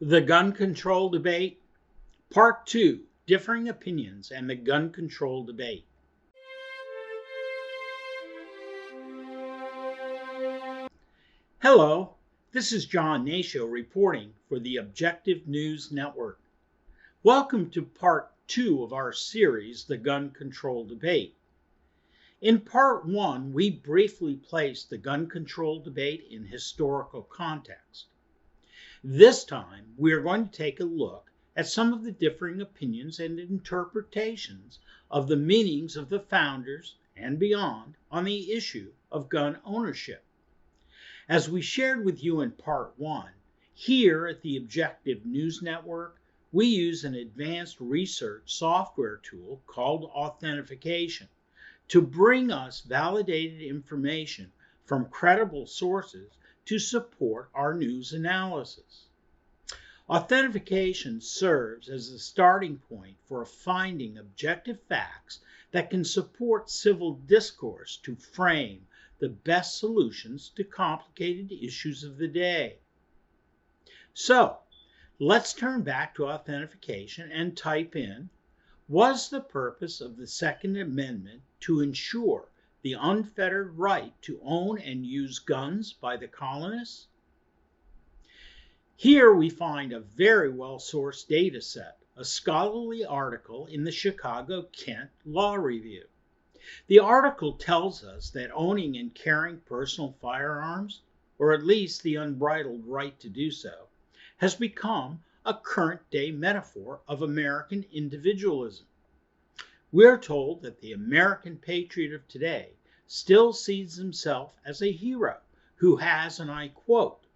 The gun control debate, part 2, differing opinions and the gun control debate. Hello, this is Hnatio reporting for the Objective News Network. Welcome to part 2 of our series, The Gun Control Debate. In part 1, we briefly placed the gun control debate in historical context. This time, we are going to take a look at some of the differing opinions and interpretations of the meanings of the founders and beyond on the issue of gun ownership. As we shared with you in part 1, here at the Objective News Network, we use an advanced research software tool called authentication to bring us validated information from credible sources to support our news analysis. Authentication serves as the starting point for finding objective facts that can support civil discourse to frame the best solutions to complicated issues of the day. So, let's turn back to authentication and type in, was the purpose of the Second Amendment to ensure the unfettered right to own and use guns by the colonists? Here we find a very well-sourced data set, a scholarly article in the Chicago-Kent Law Review. The article tells us that owning and carrying personal firearms, or at least the unbridled right to do so, has become a current-day metaphor of American individualism. We're told that the American patriot of today still sees himself as a hero who has, and I quote,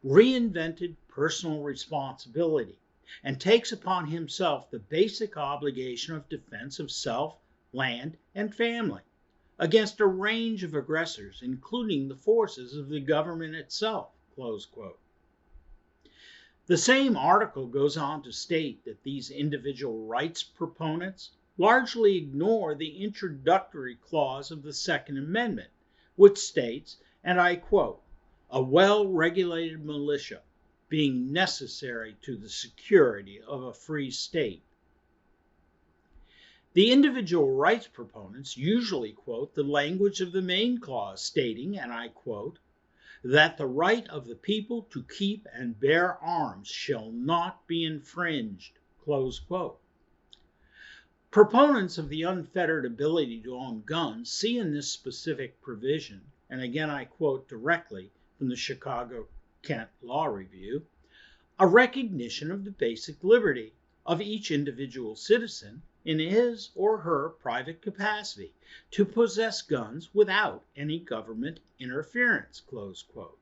reinvented personal responsibility and takes upon himself the basic obligation of defense of self, land, and family against a range of aggressors, including the forces of the government itself, close quote. The same article goes on to state that these individual rights proponents largely ignore the introductory clause of the Second Amendment, which states, and I quote, a well-regulated militia being necessary to the security of a free state. The individual rights proponents usually quote the language of the main clause stating, and I quote, that the right of the people to keep and bear arms shall not be infringed, close quote. Proponents of the unfettered ability to own guns see in this specific provision, and again I quote directly from the Chicago-Kent Law Review, a recognition of the basic liberty of each individual citizen in his or her private capacity to possess guns without any government interference, close quote.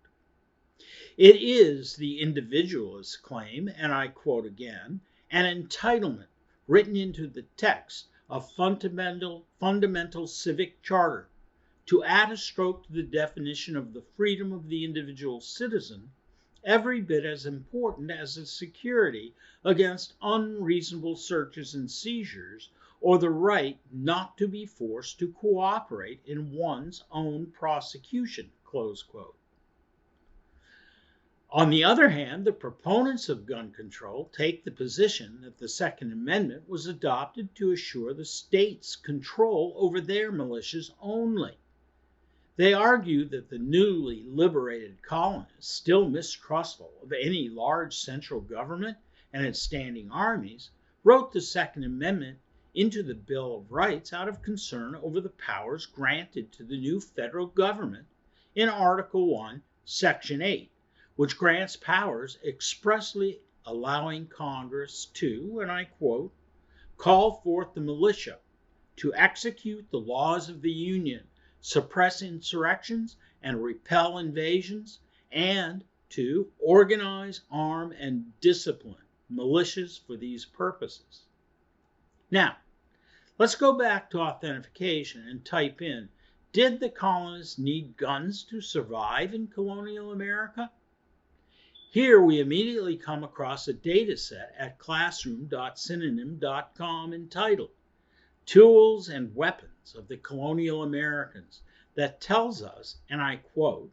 It is the individualist's claim, and I quote again, an entitlement written into the text of fundamental civic charter to add a stroke to the definition of the freedom of the individual citizen, every bit as important as the security against unreasonable searches and seizures or the right not to be forced to cooperate in one's own prosecution, close quote. On the other hand, the proponents of gun control take the position that the Second Amendment was adopted to assure the state's control over their militias only. They argue that the newly liberated colonists, still mistrustful of any large central government and its standing armies, wrote the Second Amendment into the Bill of Rights out of concern over the powers granted to the new federal government in Article 1, Section 8, which grants powers expressly allowing Congress to, and I quote, call forth the militia to execute the laws of the Union, suppress insurrections and repel invasions, and to organize, arm, and discipline militias for these purposes. Now, let's go back to authentication and type in, did the colonists need guns to survive in colonial America? Here we immediately come across a data set at classroom.synonym.com entitled Tools and Weapons of the Colonial Americans that tells us, and I quote,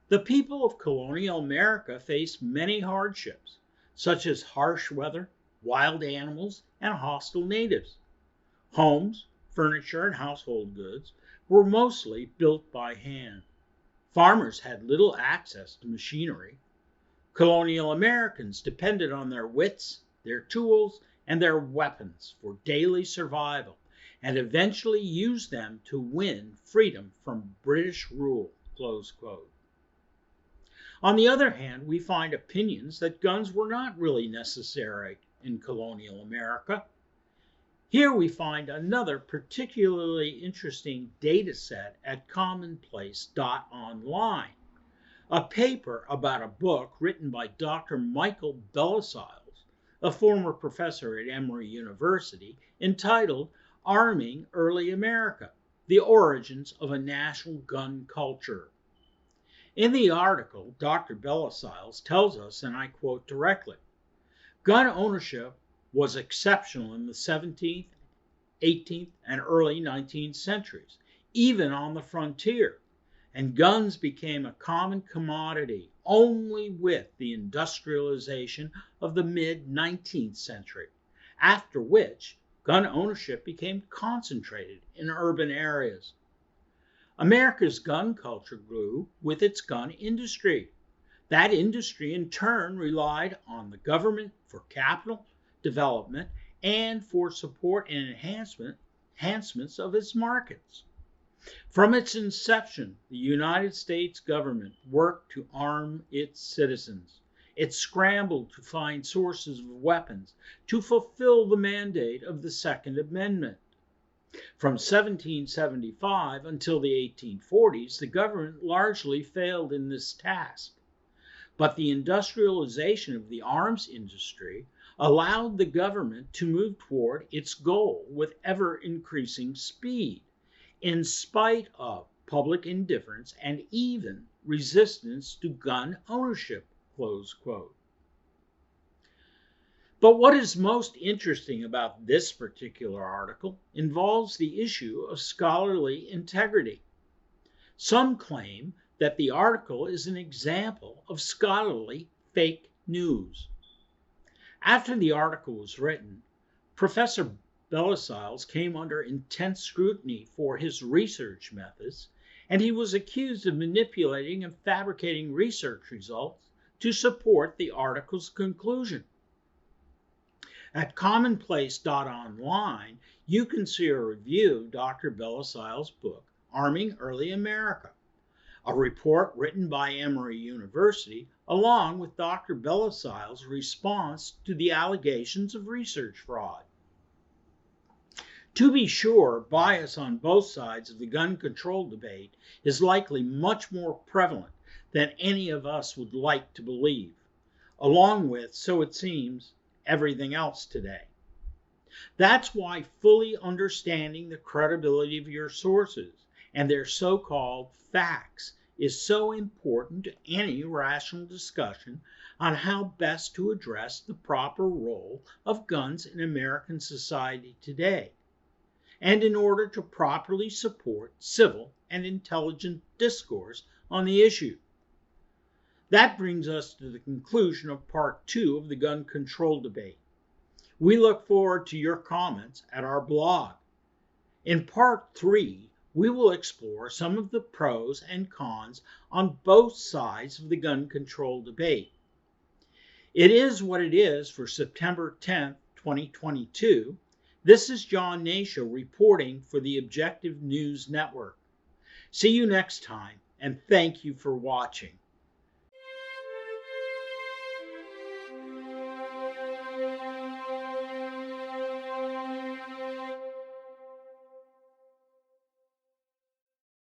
the people of colonial America faced many hardships, such as harsh weather, wild animals, and hostile natives. Homes, furniture, and household goods were mostly built by hand. Farmers had little access to machinery. Colonial Americans depended on their wits, their tools, and their weapons for daily survival, and eventually used them to win freedom from British rule. Close quote. On the other hand, we find opinions that guns were not really necessary in colonial America. Here we find another particularly interesting data set at commonplace.online, a paper about a book written by Dr. Michael Belosiles, a former professor at Emory University, entitled Arming Early America: The Origins of a National Gun Culture. In the article, Dr. Belosiles tells us, and I quote directly, gun ownership was exceptional in the 17th, 18th, and early 19th centuries, even on the frontier, and guns became a common commodity only with the industrialization of the mid-19th century, after which gun ownership became concentrated in urban areas. America's gun culture grew with its gun industry. That industry in turn relied on the government for capital development and for support and enhancements of its markets. From its inception, the United States government worked to arm its citizens. It scrambled to find sources of weapons to fulfill the mandate of the Second Amendment. From 1775 until the 1840s, the government largely failed in this task. But the industrialization of the arms industry allowed the government to move toward its goal with ever-increasing speed, in spite of public indifference and even resistance to gun ownership. Close quote. But what is most interesting about this particular article involves the issue of scholarly integrity. Some claim that the article is an example of scholarly fake news. After the article was written, Professor Belosiles came under intense scrutiny for his research methods, and he was accused of manipulating and fabricating research results to support the article's conclusion. At commonplace.online, you can see a review of Dr. Belosiles' book, Arming Early America, a report written by Emory University, along with Dr. Belosiles' response to the allegations of research fraud. To be sure, bias on both sides of the gun control debate is likely much more prevalent than any of us would like to believe, along with, so it seems, everything else today. That's why fully understanding the credibility of your sources and their so-called facts is so important to any rational discussion on how best to address the proper role of guns in American society today, and in order to properly support civil and intelligent discourse on the issue. That brings us to the conclusion of part 2 of the gun control debate. We look forward to your comments at our blog. In part 3, we will explore some of the pros and cons on both sides of the gun control debate. It is what it is for September 10th, 2022. This is John Hnatio reporting for the Objective News Network. See you next time, and thank you for watching.